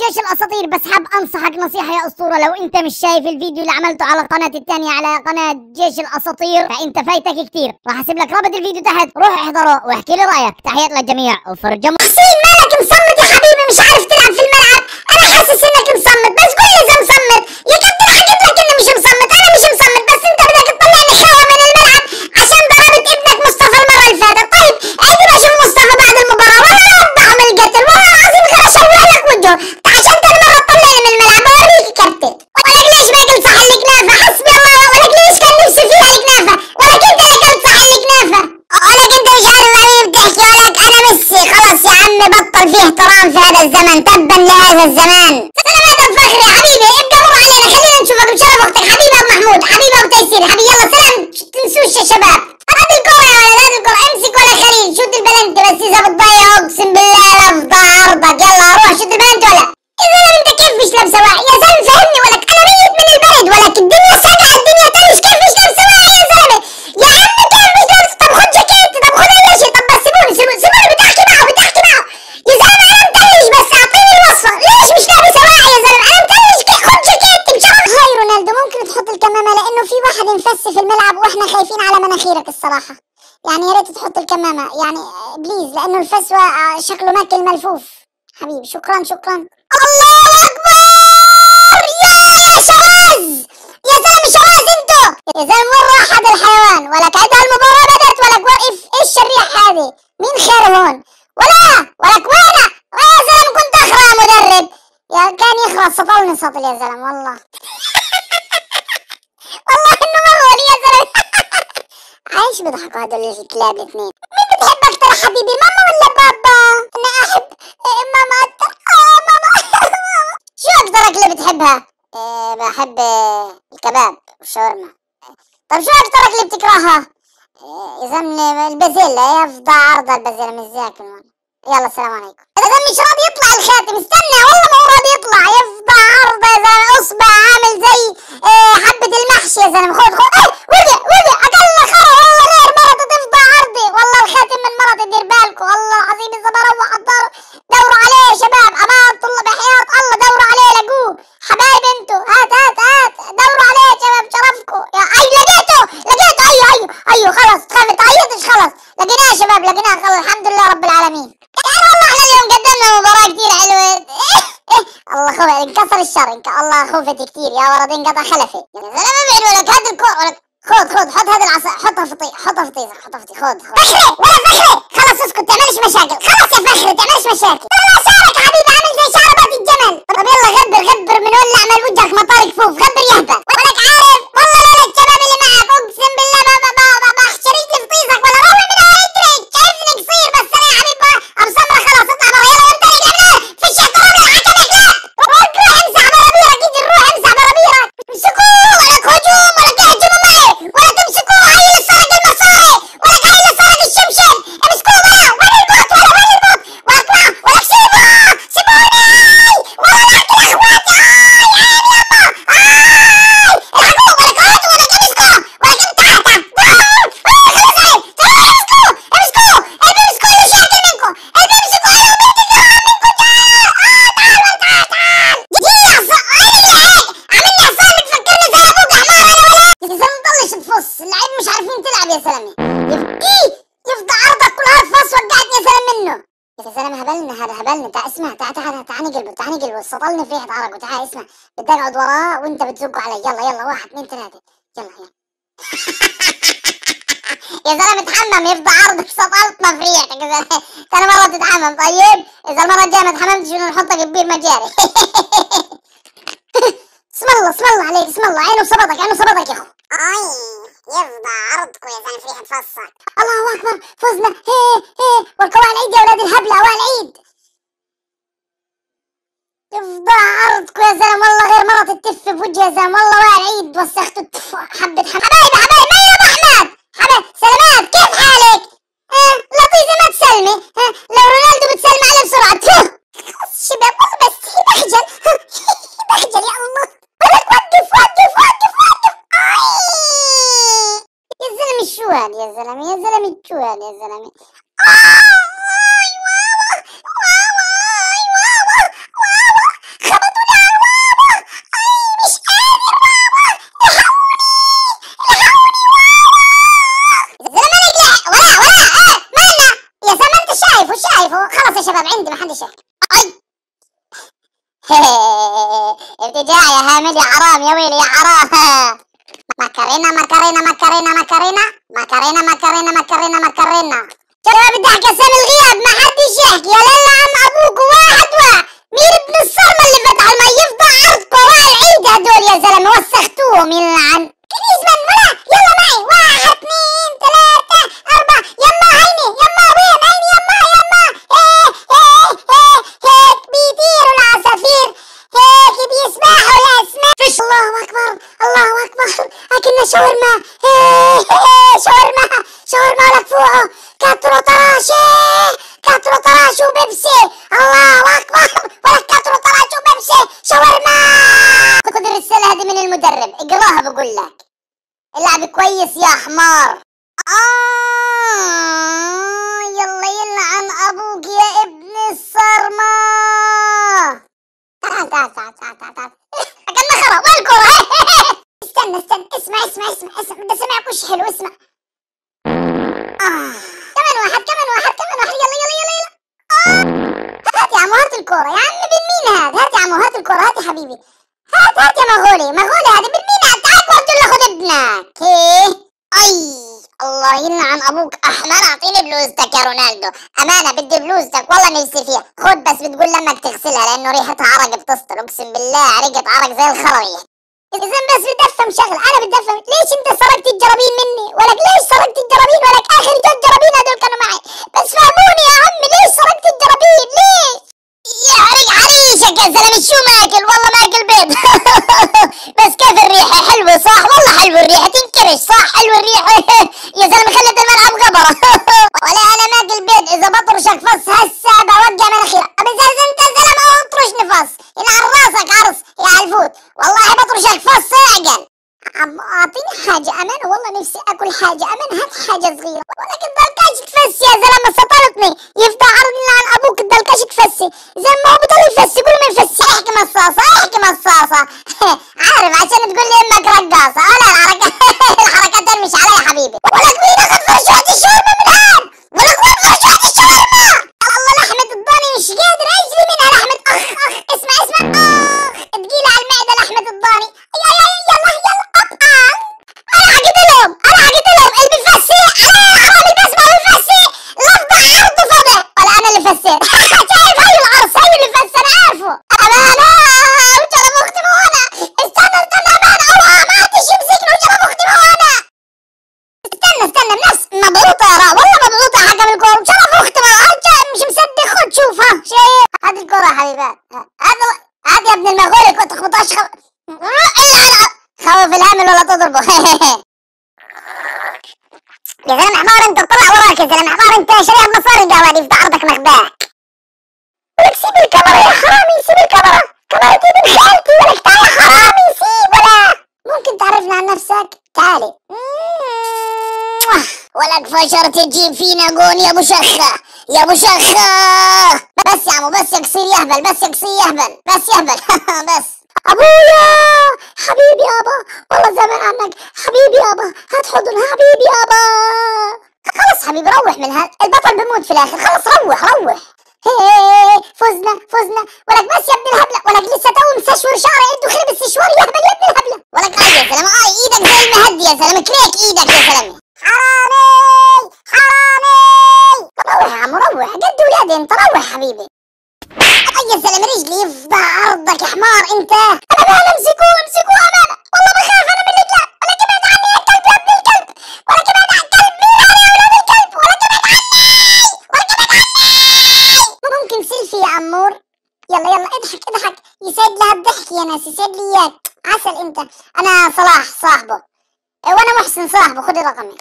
جيش الاساطير، بس حاب انصحك نصيحه يا اسطوره، لو انت مش شايف الفيديو اللي عملته على قناتي الثانيه على قناه جيش الاساطير فانت فايتك كتير. راح اسيب لك رابط الفيديو تحت، روح احضره واحكي لي رايك. تحيات للجميع وفرجة حسين مالك مصمت يا حبيبي؟ مش عارف تلعب في الملعب؟ انا حاسس انك مصمت، بس قول لي اذا مصمت يا كابتن. حكيت لك اني مش مصمت، انا مش مصمت، بس انت بدك تطلعني خاوة من الملعب عشان ضربت ابنك مصطفى المره اللي فاتت. طيب عيد ما اشوف مصطفى بعد المباراه والله اوضحه من القتل، والله العظيم غير اشوه لك وجهه عشان تاني مره تطلعني من الملعب. بوريك كابتن. ولك ليش ما قلت صح الكنافه؟ حسبي الله. ولك ليش كان نفسي فيها الكنافه؟ ولك انت اللي قلت صح الكنافه. ولك انت مش عارف مين بتحكي. ولك انا ميسي خلاص يا عمي، بطل فيه احترام في هذا الزمن، تبا لهذا الزمان. سلام هذا الفخر يا حبيبي، ابقى مر علينا خلينا نشوفك بشرف اختك حبيبي ابو محمود، حبيبي ابو تيسير، حبيبي يلا سلام. تنسوش يا شباب. هات الكورة يا ولد، هات الكورة، امسك ولا خليل، شوت البلنتي بس اذا بتضيع اقسم بالله لفظة عرضك. يلا روح شوت البلنتي. ولا يا زلمة انت كيف مش لابسة واعي يا زلمة؟ فهمني. ولك انا ميت من البرد، ولك الدنيا ساقعة، الدنيا تلج، كيف مش لابسة واعي يا زلمة؟ يا عمي كيف مش لابسة؟ طب خد جاكيت، طب خد اي شيء، طب بس سيبوني بتحكي معه يا زلمة. انا متلج بس اعطيني الوصفة. ليش مش لابسة واعي يا زلمة؟ انا متلج. خد جاكيت بشرف. هاي رونالدو ممكن تحط الكمامة لانه في واحد مفسي في الملعب واحنا خايفين على مناخيرك الصراحة. يعني يا ريت تحط الكمامة يعني بليز، لانه الفسوة شكله ماكل ملفوف. حبيبي شكرا شكرا. الله اكبر يا شواذ يا زلمة، شواذ انتو يا زلمة. وين راح هذا الحيوان؟ ولك هيدا المباراة بدت، ولك وقف. ايش الريح هذه؟ مين خير هون؟ ولك وينه؟ يا زلمة كنت اخرى مدرب. يا كان يخلص سطلني سطل يا زلمة والله. والله انه مروني يا زلمة. عايش بيضحكوا هدول الكلاب الاثنين. مين بتحب اكتر حبيبي، ماما ولا بابا؟ انا احب ماما اكتر. ماما. شو اكتر اكلة بتحبها؟ بحب الكباب والشاورما. طب شو اكتر اكلة بتكرهها؟ يا زلمة البازيلا، يفضى عرض البازيلا مش زاكل. يلا السلام عليكم. يا زلمة مش راضي يطلع الخاتم، استنى والله ما هو راضي يطلع. يفضى عرض يا زلمة، اصبع عامل زي حبة المحشي يا زلمة. خد وقع اقل خرا والله. غير مرته تفضى عرضي والله. الخاتم من مرتي دير بالكم والله العظيم. اذا بروح الدار دوروا عليه يا شباب، امانة الله بحياة الله دوروا عليه لقوه. حبايب انتو هات دوروا عليه يا شباب شرفكم. لقيته ايوه خلص تعيطش خلص. لقيناه يا شباب لقيناه خلص الحمد لله رب العالمين. يعني والله احنا اليوم قدمنا مباراة كتير حلوة. الله خوفي انكسر الشر الله خوفتي كتير يا ولد انقطع خلفي. يا زلمة بعد ولك هات الكورة. خد حط هذا العصا، حطها في طيزة. خد فخري ولا فخري خلاص اسكت تعملش مشاكل. خلاص يا فخري تعملش مشاكل. والله شعرك حبيبي عامل زي شعربات الجمل. طب يلا غبر من وين اعمل وجهك مطار كفوف. غبر يهبل. ولك عارف والله لولا الشباب اللي معك اقسم بالله ما بحشريك في طيزك ولا روح من هايتريك. شايفني قصير بس انا يا حبيبي ابو سمرة. خلاص اطلع برا يلا انت اللي فيش احترام للحكم يا روح امسح برابيرك. يجي روح امسح برابيرك. امسكوه ولك هجوم ولك اهجموا معي ولا تمسكوه. هاي اللي سرق المصاري ولك هاي اللي سرق الشمشم. امسكوه بقى. وين البوت واطلع ولك سيبوني والله لا اقتل اخواتي. عيني يما الحقوه ولك هاتوا ولك امسكوه ولك انت خلص عليه. امسكوه اللي شاكل منكم. امسكوه انا وبنتي منكم. تعال عاملني حصان بتفكرني زي ابوك حمار انا ولا يا زلمة. مطلش تفص اللعيب مش عارفين تلعب يا زلمة. يفضى عرضك كل هالفص وقعتني يا زلمة منه. يا زلمة هبلنا. تعال اسمع تعال نقلبه سطلني في ريحة عرق. وتعال اسمع بدي اقعد وراه وانت بتزقه علي. يلا 1 2 3 يلا. يا زلمة اتحمم يفضى عرضك سطلتنا في ريحتك يا زلمة. ثاني مرة تتحمم. طيب اذا المرة الجاية ما تحممتش نحطك ببير مجاري. اسم الله عليك. اسم الله عينه صبتك يا اخو. يفضى عرضكم يا زلمة في ريحة فصك. الله اكبر فزنا. والقواعد العيد يا ولاد الهبلة. العيد يفضى عرضكم يا زلمة والله. غير مرة تتف في وجهي يا زلمة والله. العيد وسختوا حبة حبايبي مين ابو احمد حبايب سلامات كيف حالك؟ لطيفة ما تسلمي. لو رونالدو بتسلم عليه بسرعة. شباب والله بس بخجل. بخجل يا الله. ولك وقف. يا زلمة شو هاد يا زلمة. ابتداء يا هامل يا حرام يا ويلي يا حرام. مكرينا مكرينا مكرينا مكرينا مكرينا مكرينا مكرينا مكرينا. شباب الضحك سام الغياب ما حدش يحكي. يا لالا عم ابوك واحد مين ابن الصرمة اللي فتح المي يفضى عرض قراء العيد هدول يا زلمة وسختوهم يلعن. كنيزمان ولا يلا معي 1 2 3 4 يما هيني يما وين هيني يما هيك بيطيروا العصافير هيك بيسبحوا الاسماك. فيش الله اكبر الله اكبر اكلنا شاورما شاورما شاورما ولك فوقه كاترو طراشي وبيبسي. الله اكبر ولك كاترو طراشي وبيبسي شاورما. خذ الرسالة هذه من المدرب اقراها بقول لك. العب كويس يا حمار. يلا يلعن ابوك يا ابن الصرمة. تعال تعال تعال تعال تعال تعال. اكلنا خرا وين الكرة؟ استنى اسمع بدي اسمعك وش حلو اسمع. كمان واحد يلا. هات يا عمو هات الكرة يا عم بن مين هذا؟ هات يا عمو هات الكرة هات يا حبيبي. هات يا مغولي هذا بن مين هذا؟ تعال قلت له خذ ابنك. اي الله يلعن ابوك احمر. اعطيني بلوزتك يا رونالدو امانه بدي بلوزتك والله نفسي فيها. خذ بس بتقول لمك تغسلها لانه ريحتها عرق بتسطر. اقسم بالله عرقت عرق زي الخرويه. اذا بس بدي افهم شغله انا بدي افهم ليش انت سرقت الجرابين مني؟ ولك ليش سرقت الجرابين؟ ولك اخر جد جرابين هذول كانوا معي. بس فهموني يا عمي ليش سرقت الجرابين ليش؟ يحرق عريشك يا زلمه شو ماكل؟ والله ماكل بيض. بس كيف الريحه حلوه صح؟ والله حلوه الريحه تنكرش صح؟ حلوه الريحه. يا زلمه خلت الملعب غبره. ولا انا ماكل بيض اذا بطرشك فص هسه بوقع مناخيرك. بس اذا انت زلمه اطرشني فص يلعن راسك عرس يا علفوت. والله بطرشك فص اعقل. عم اعطيني حاجه امان والله نفسي اكل حاجه امان. هات حاجه صغيره. ولكن ضلكاش تفسي يا زلمه سطلتني يفتح عرضنا عن ابوك ضلكاش تفسي زي ما هو بضل يفسي كل ما يفسي. احكي مصاصه عارف عشان تقول لي امك رقاصه. انا الحركات مش علي يا حبيبي. ولك مين اخذ فرشات الشاورما من هان؟ ولك وين فرشات الشاورما؟ الله لحمه الضاني مش قادر اجري منها لحمه. اسمع تقيله على المعده لحمه الضاني. يلا انا حكيت لهم اللي بيفسي حرامي بسمع بيفسي لفظ عرض فضح. ولا انا اللي فسيت. شايف هاي العرس هاي اللي فسي انا عارفه. امانه وجرب اختي موانا. استنى امانه الله ما عرفتش يمسكني وجرب اختي موانا. استنى بنفس مضغوطه يا راء والله مضغوطه يا حكم الكوره. شرف اختي موانا مش مصدق. خد شوف ها شايف هات الكوره يا حبيبات. هات يا ابن المغولي كنت 15 خوف الهامل ولا تضربه. يا زلمه حمار انت طلع وراك يا زلمه حمار انت شريعة مصاري قهوة يفتح عرضك مخباك. ولك سيب الكاميرا يا حرامي سيب الكاميرا. كاميرتي بنت خالتي ولك تعال يا حرامي سيب. ولا ممكن تعرفنا عن نفسك؟ تعالي. ولك فشر تجيب فينا جون يا ابو شخة يا ابو شخة. بس يا عمو بس يقصير يهبل بس يهبل. بس ابويا حبيبي يابا والله زمان عنك حبيبي يابا هات حضن حبيبي يابا. خلص حبيبي روح من هذا البطل بموت في الاخر. خلص روح. فزنا ولك بس يا ابن الهبله. ولك لسه تو مسشور شعري انتو خرب السشوار يا هبل يا ابن الهبله. ولك يا زلمه ايدك زي المهدي يا زلمه كليك ايدك يا زلمه. حرامي روح يا عم روح قد ولادي انت روح حبيبي. يا زلمه رجلي يفضى عرضك يا حمار انت. انا بقى امسكوه امانه والله بخاف انا من الكلاب. ولك ابعد عني يا كلب يا ابن الكلب. ولك ابعد عن كلب مين انا يا ولاد الكلب. ولك ابعد عني. ممكن سيلفي يا عمور؟ يلا اضحك يسعد لها الضحك يا ناس يسعد لي اياك. عسل انت. انا صلاح صاحبه وانا محسن صاحبه. خدي رقمي.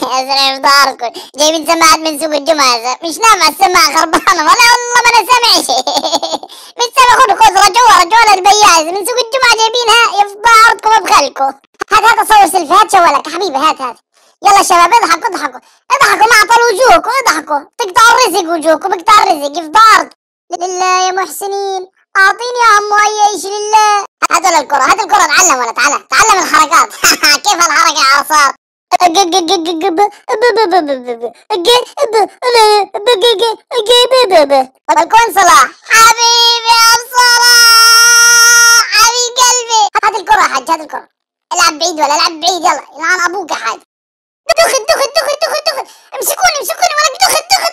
يا زلمه في داركم جايبين سماعات من سوق الجمعة. مش نافع السماعة خربانة والله ما انا سامعش. مش سامع. خد رجوله البياز من سوق الجمعة جايبينها يفضى عرضكم بخلكم. هات صور سيلفي هات شوالك يا حبيبي هات. يلا شباب اضحكوا ما اعطوا وجوهكم اضحكوا. تقطعوا الرزق وجوهكم بقطع الرزق يفضى عرض. لله يا محسنين اعطيني يا عمو اي شيء لله. هات الكرة تعلم ولا تعلم الحركات. كيف الحركة يا عصار؟ الكون صلاح حبيبي يا صلاح. العب بعيد ولا العب بعيد، يلا يلعن ابوك يا حاج. دخل دخل دخل دخل دخل، امسكوني امسكوني ولك، دخل دخل